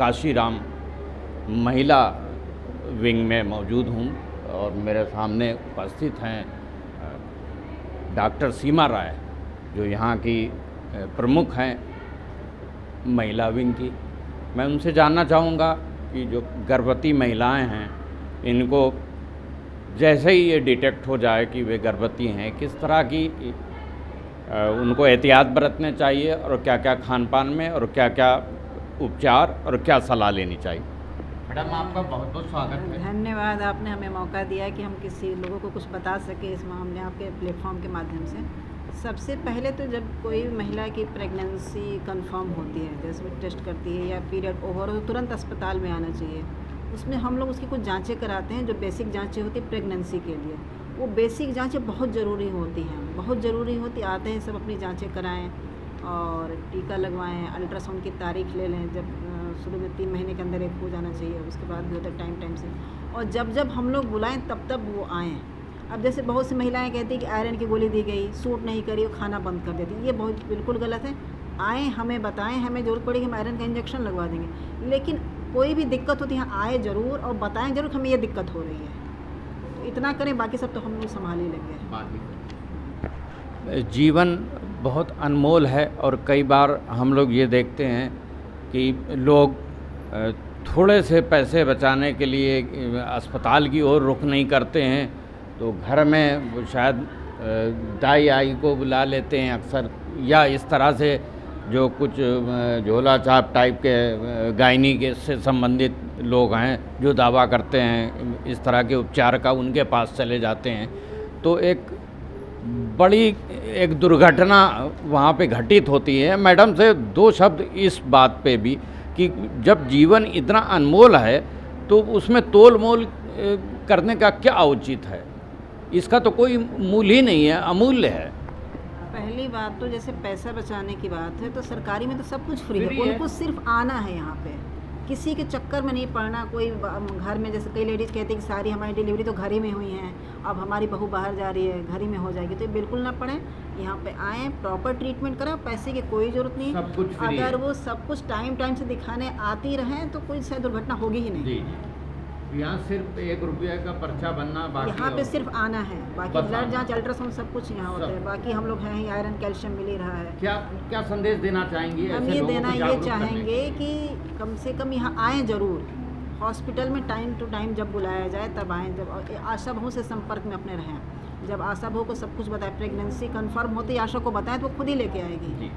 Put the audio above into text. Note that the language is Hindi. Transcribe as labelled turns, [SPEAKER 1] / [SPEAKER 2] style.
[SPEAKER 1] काशीराम महिला विंग में मौजूद हूँ और मेरे सामने उपस्थित हैं डॉक्टर सीमा राय, जो यहाँ की प्रमुख हैं महिला विंग की। मैं उनसे जानना चाहूँगा कि जो गर्भवती महिलाएं हैं, इनको जैसे ही ये डिटेक्ट हो जाए कि वे गर्भवती हैं, किस तरह की उनको एहतियात बरतने चाहिए और क्या क्या खान पान में और क्या क्या उपचार और क्या सलाह लेनी चाहिए। मैडम, आपका बहुत बहुत स्वागत है।
[SPEAKER 2] धन्यवाद, आपने हमें मौका दिया कि हम किसी लोगों को कुछ बता सके इस मामले आपके प्लेटफॉर्म के माध्यम से। सबसे पहले तो जब कोई महिला की प्रेगनेंसी कंफर्म होती है, जैसे वो टेस्ट करती है या पीरियड ओवर हो, तो तुरंत अस्पताल में आना चाहिए। उसमें हम लोग उसकी कुछ जांचें कराते हैं, जो बेसिक जांचें होती हैं प्रेगनेंसी के लिए। वो बेसिक जांचें बहुत ज़रूरी होती हैं, बहुत ज़रूरी होती आते हैं सब अपनी जांचें कराएं और टीका लगवाएं, अल्ट्रासाउंड की तारीख ले लें। जब शुरू में 3 महीने के अंदर एक हो जाना चाहिए, उसके बाद भी होता है टाइम से। और जब जब हम लोग बुलाएं तब वो आएँ। अब जैसे बहुत सी महिलाएं कहती हैं कि आयरन की गोली दी गई, सूट नहीं करी, वो खाना बंद कर देती, ये बहुत बिल्कुल गलत है। आएँ, हमें बताएं, हमें ज़रूरत पड़ेगी हम आयरन का इंजेक्शन लगवा देंगे। लेकिन कोई भी दिक्कत होती है आए ज़रूर और बताएं ज़रूर हमें ये दिक्कत हो रही है, तो इतना करें, बाकी सब तो हम लोग संभाल ही लेंगे।
[SPEAKER 1] जीवन बहुत अनमोल है और कई बार हम लोग ये देखते हैं कि लोग थोड़े से पैसे बचाने के लिए अस्पताल की ओर रुख नहीं करते हैं, तो घर में शायद दाई आई को बुला लेते हैं अक्सर, या इस तरह से जो कुछ झोला छाप टाइप के गायनी के से संबंधित लोग हैं जो दावा करते हैं इस तरह के उपचार का, उनके पास चले जाते हैं। तो एक बड़ी एक दुर्घटना वहाँ पे घटित होती है। मैडम से 2 शब्द इस बात पे भी कि जब जीवन इतना अनमोल है तो उसमें तोल मोल करने का क्या औचित्य है? इसका तो कोई मूल्य ही नहीं है, अमूल्य है।
[SPEAKER 2] पहली बात तो जैसे पैसा बचाने की बात है, तो सरकारी में तो सब कुछ फ्री है, उनको सिर्फ आना है यहाँ पे, किसी के चक्कर में नहीं पड़ना। कोई घर में, जैसे कई लेडीज़ कहती हैं कि सारी हमारी डिलीवरी तो घर ही में हुई हैं, अब हमारी बहू बाहर जा रही है, घर ही में हो जाएगी, तो बिल्कुल ना पड़े। यहाँ पे आएँ, प्रॉपर ट्रीटमेंट कराओ, पैसे की कोई ज़रूरत नहीं।
[SPEAKER 1] सब कुछ फ्री
[SPEAKER 2] अगर
[SPEAKER 1] है।
[SPEAKER 2] वो सब कुछ टाइम से दिखाने आती रहें तो कोई शायद दुर्घटना होगी ही नहीं।
[SPEAKER 1] यहाँ सिर्फ 1 रुपये का पर्चा बनना बाकी,
[SPEAKER 2] यहाँ पे सिर्फ आना है, बाकी ब्लड जांच, अल्ट्रासाउंड सब कुछ यहाँ होता है। बाकी हम लोग हैं ही, आयरन कैल्शियम मिल ही रहा है।
[SPEAKER 1] क्या संदेश देना चाहेंगे?
[SPEAKER 2] हम ये देना ये चाहेंगे कि कम से कम यहाँ आएँ ज़रूर, हॉस्पिटल में टाइम टू टाइम जब बुलाया जाए तब आएँ। जब आशा बहू से संपर्क में अपने रहें, जब आशा बहू को सब कुछ बताए, प्रेगनेंसी कंफर्म होती है आशा को बताएं तो वो खुद ही लेके आएगी।